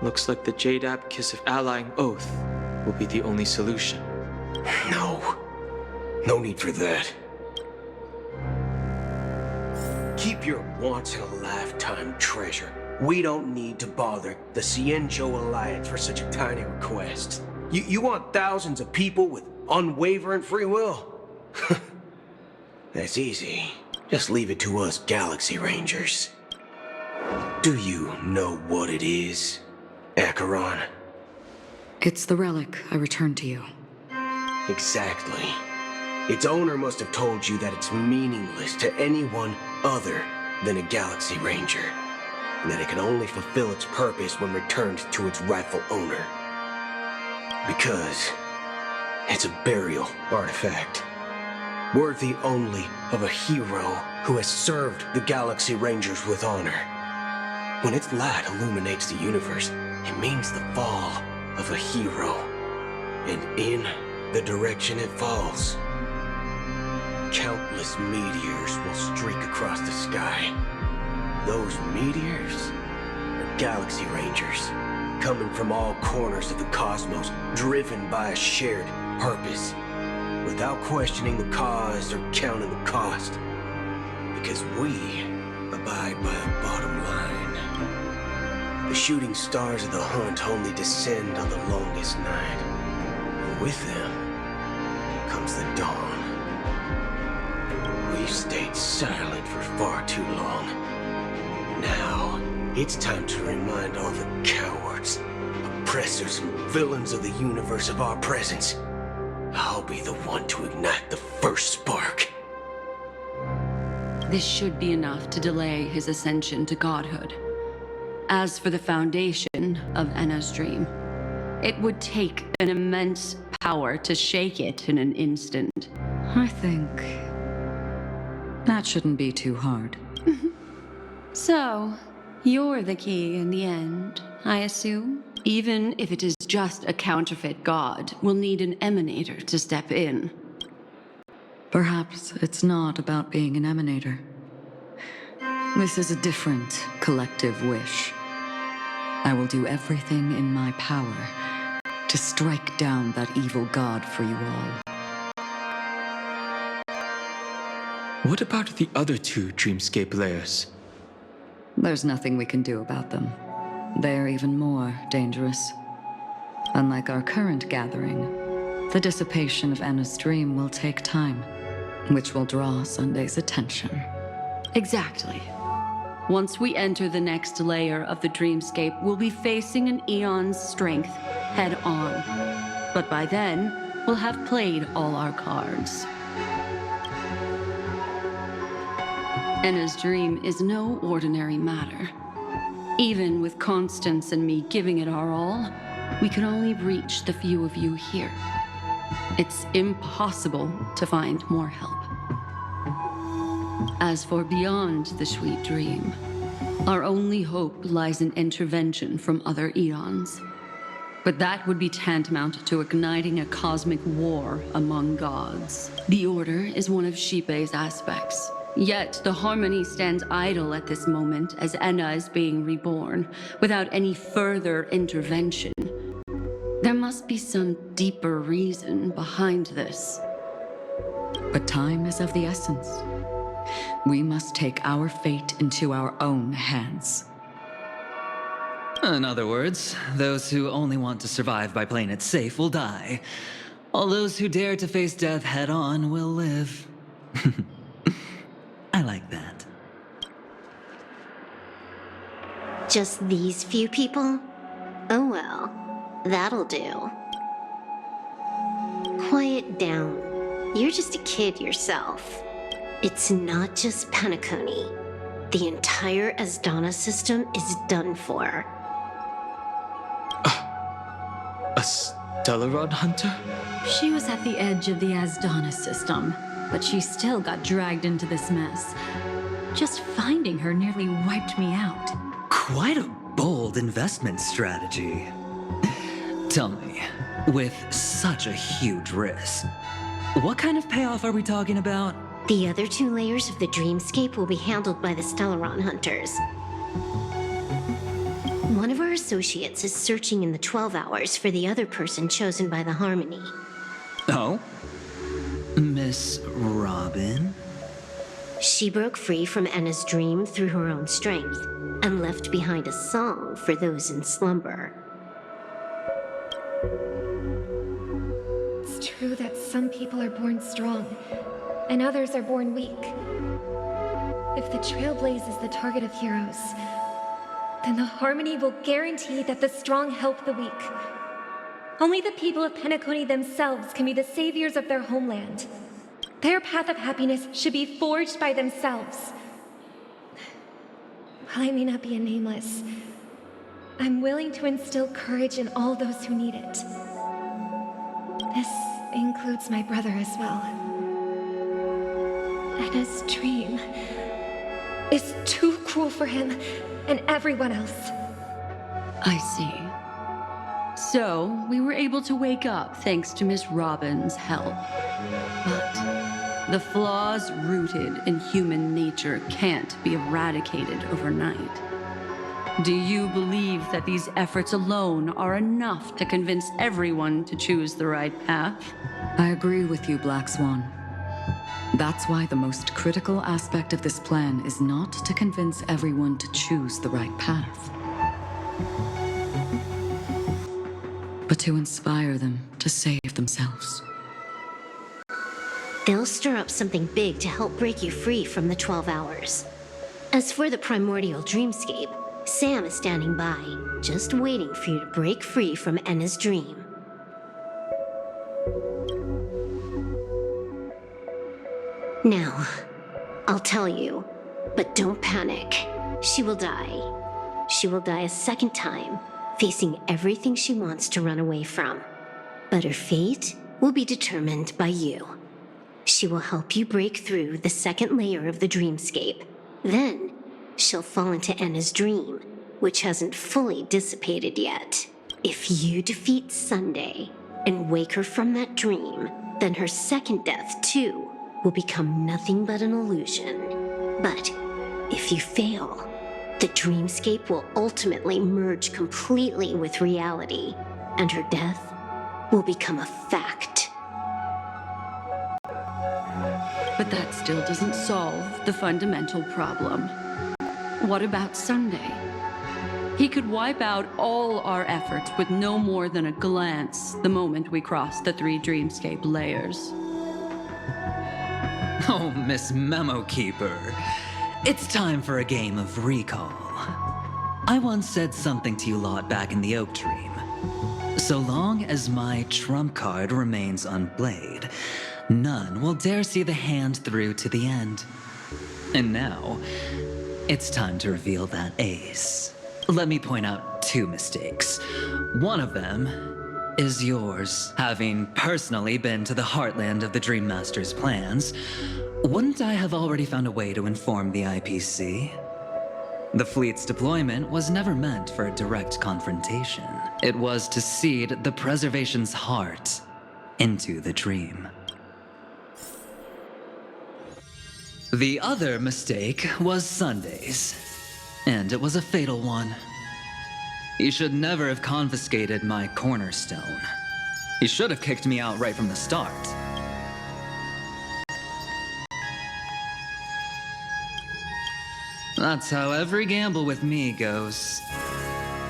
Looks like the Jade Abacus of Allying Oath will be the only solution. No need for that. Keep your once-in-a-lifetime treasure. We don't need to bother the Cienjo Alliance for such a tiny request. You want thousands of people with unwavering free will? That's easy. Just leave it to us Galaxy Rangers. Do you know what it is, Acheron? It's the relic I returned to you. Exactly. Its owner must have told you that it's meaningless to anyone other than a Galaxy Ranger, and that it can only fulfill its purpose when returned to its rightful owner. Because it's a burial artifact, worthy only of a hero who has served the Galaxy Rangers with honor. When its light illuminates the universe, it means the fall of a hero, and in the direction it falls, countless meteors will streak across the sky. Those meteors are Galaxy Rangers, coming from all corners of the cosmos, driven by a shared purpose, without questioning the cause or counting the cost, because we abide by a bottom line. The shooting stars of the hunt only descend on the longest night, and with them comes the dawn. We've stayed silent for far too long. Now, it's time to remind all the cowards, oppressors, and villains of the universe of our presence. I'll be the one to ignite the first spark. This should be enough to delay his ascension to godhood. As for the foundation of Anna's dream, it would take an immense power to shake it in an instant. I think that shouldn't be too hard. So, you're the key in the end, I assume? Even if it is just a counterfeit god, we'll need an emanator to step in. Perhaps it's not about being an emanator. This is a different collective wish. I will do everything in my power to strike down that evil god for you all. What about the other two dreamscape layers? There's nothing we can do about them. They're even more dangerous. Unlike our current gathering, the dissipation of Anna's dream will take time, which will draw Sunday's attention. Exactly. Once we enter the next layer of the dreamscape, we'll be facing an eon's strength head on. But by then, we'll have played all our cards. Anna's dream is no ordinary matter. Even with Constance and me giving it our all, we can only reach the few of you here. It's impossible to find more help. As for beyond the sweet dream, our only hope lies in intervention from other eons. But that would be tantamount to igniting a cosmic war among gods. The Order is one of Xipe's aspects. Yet the Harmony stands idle at this moment as Enna is being reborn, without any further intervention. There must be some deeper reason behind this. But time is of the essence. We must take our fate into our own hands. In other words, those who only want to survive by playing it safe will die. All those who dare to face death head-on will live. I like that. Just these few people? Oh well, that'll do. Quiet down. You're just a kid yourself. It's not just Penacony. The entire Asdana system is done for. A Stellaron hunter? She was at the edge of the Asdana system, but she still got dragged into this mess. Just finding her nearly wiped me out. Quite a bold investment strategy. Tell me, with such a huge risk, what kind of payoff are we talking about? The other 2 layers of the dreamscape will be handled by the Stellaron hunters. One of our associates is searching in the 12 hours for the other person chosen by the Harmony. Oh? Miss Robin? She broke free from Enna's dream through her own strength, and left behind a song for those in slumber. It's true that some people are born strong, and others are born weak. If the Trailblaze is the target of heroes, then the Harmony will guarantee that the strong help the weak. Only the people of Penacony themselves can be the saviors of their homeland. Their path of happiness should be forged by themselves. While I may not be a nameless, I'm willing to instill courage in all those who need it. This includes my brother as well. Enna's dream is too cruel for him and everyone else. I see. So, we were able to wake up thanks to Miss Robin's help. But the flaws rooted in human nature can't be eradicated overnight. Do you believe that these efforts alone are enough to convince everyone to choose the right path? I agree with you, Black Swan. That's why the most critical aspect of this plan is not to convince everyone to choose the right path, but to inspire them to save themselves. They'll stir up something big to help break you free from the 12 hours. As for the primordial dreamscape, Sam is standing by, just waiting for you to break free from Enna's dream. Now, I'll tell you, but don't panic. She will die. She will die a second time, facing everything she wants to run away from. But her fate will be determined by you. She will help you break through the second layer of the dreamscape. Then, she'll fall into Enna's dream, which hasn't fully dissipated yet. If you defeat Sunday and wake her from that dream, then her second death, too, will become nothing but an illusion. But if you fail, the dreamscape will ultimately merge completely with reality, and her death will become a fact. But that still doesn't solve the fundamental problem. What about Sunday? He could wipe out all our efforts with no more than a glance the moment we cross the 3 dreamscape layers. Oh, Miss Memo Keeper. It's time for a game of recall. I once said something to you lot back in the Oak Dream. So long as my trump card remains unplayed, none will dare see the hand through to the end. And now, it's time to reveal that ace. Let me point out 2 mistakes. One of them is yours. Having personally been to the heartland of the Dream Master's plans, wouldn't I have already found a way to inform the IPC? The fleet's deployment was never meant for a direct confrontation. It was to seed the preservation's heart into the dream. The other mistake was Sundays, and it was a fatal one. He should never have confiscated my cornerstone. He should have kicked me out right from the start. That's how every gamble with me goes.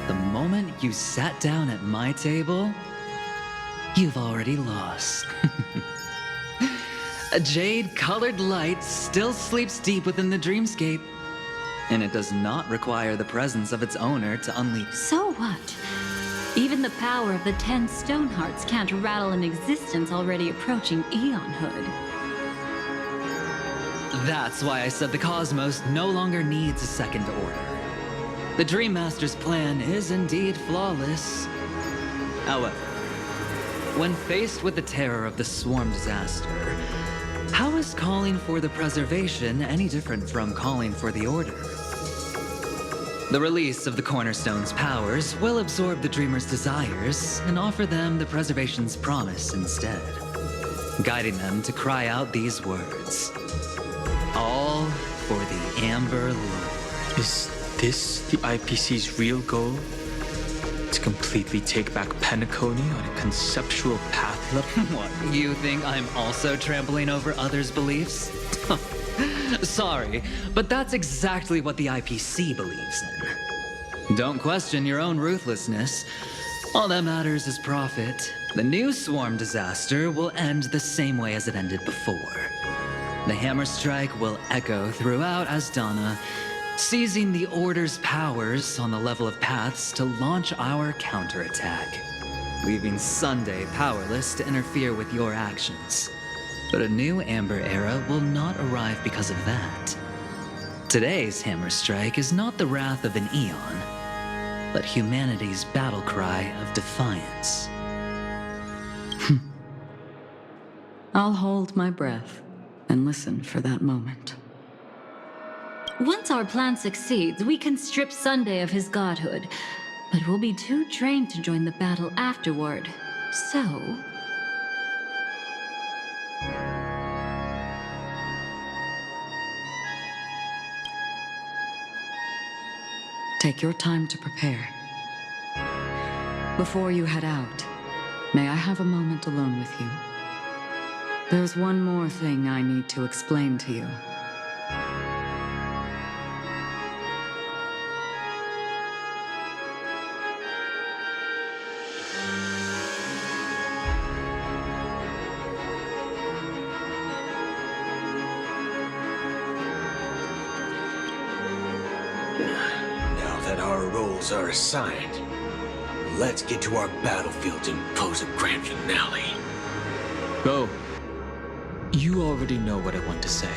The moment you sat down at my table, you've already lost. A jade-colored light still sleeps deep within the dreamscape, and it does not require the presence of its owner to unleash. So what? Even the power of the 10 stone hearts can't rattle an existence already approaching eonhood. That's why I said the cosmos no longer needs a second order. The Dream Master's plan is indeed flawless. However, when faced with the terror of the swarm disaster, how is calling for the preservation any different from calling for the order? The release of the Cornerstone's powers will absorb the Dreamer's desires and offer them the preservation's promise instead, guiding them to cry out these words. All for the Amber Lord. Is this the IPC's real goal? To completely take back Penacony on a conceptual path level? What, you think I'm also trampling over others' beliefs? Sorry, but that's exactly what the IPC believes in. Don't question your own ruthlessness. All that matters is profit. The new swarm disaster will end the same way as it ended before. The hammer strike will echo throughout Asdana, seizing the Order's powers on the level of paths to launch our counterattack, leaving Sunday powerless to interfere with your actions. But a new Amber Era will not arrive because of that. Today's hammer strike is not the wrath of an eon, but humanity's battle cry of defiance. I'll hold my breath and listen for that moment. Once our plan succeeds, we can strip Sunday of his godhood, but we'll be too drained to join the battle afterward. So... Take your time to prepare. Before you head out, may I have a moment alone with you? There's one more thing I need to explain to you. Now that our roles are assigned, let's get to our battlefields and pose a grand finale. Go. You already know what I want to say.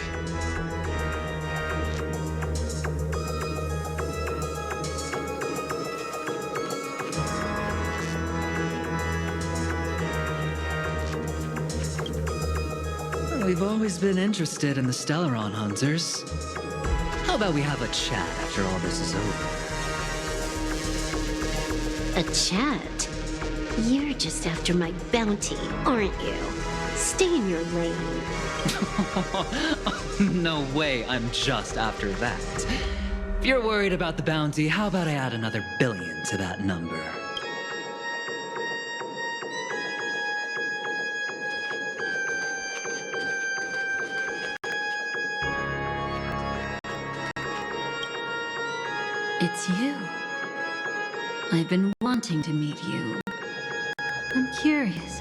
We've always been interested in the Stellaron Hunters. How about we have a chat after all this is over? A chat? You're just after my bounty, aren't you? Stay in your lane. No way, I'm just after that. If you're worried about the bounty, how about I add another billion to that number? It's you. I've been wanting to meet you. I'm curious,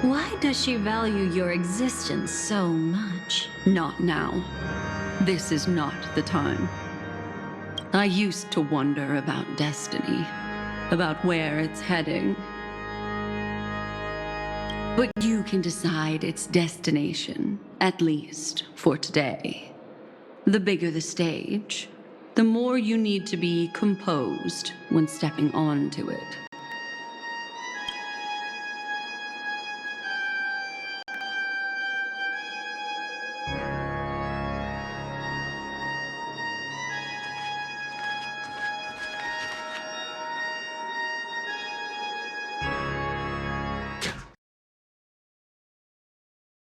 why does she value your existence so much? Not now. This is not the time. I used to wonder about destiny, about where it's heading. But you can decide its destination, at least for today. The bigger the stage, the more you need to be composed when stepping onto it.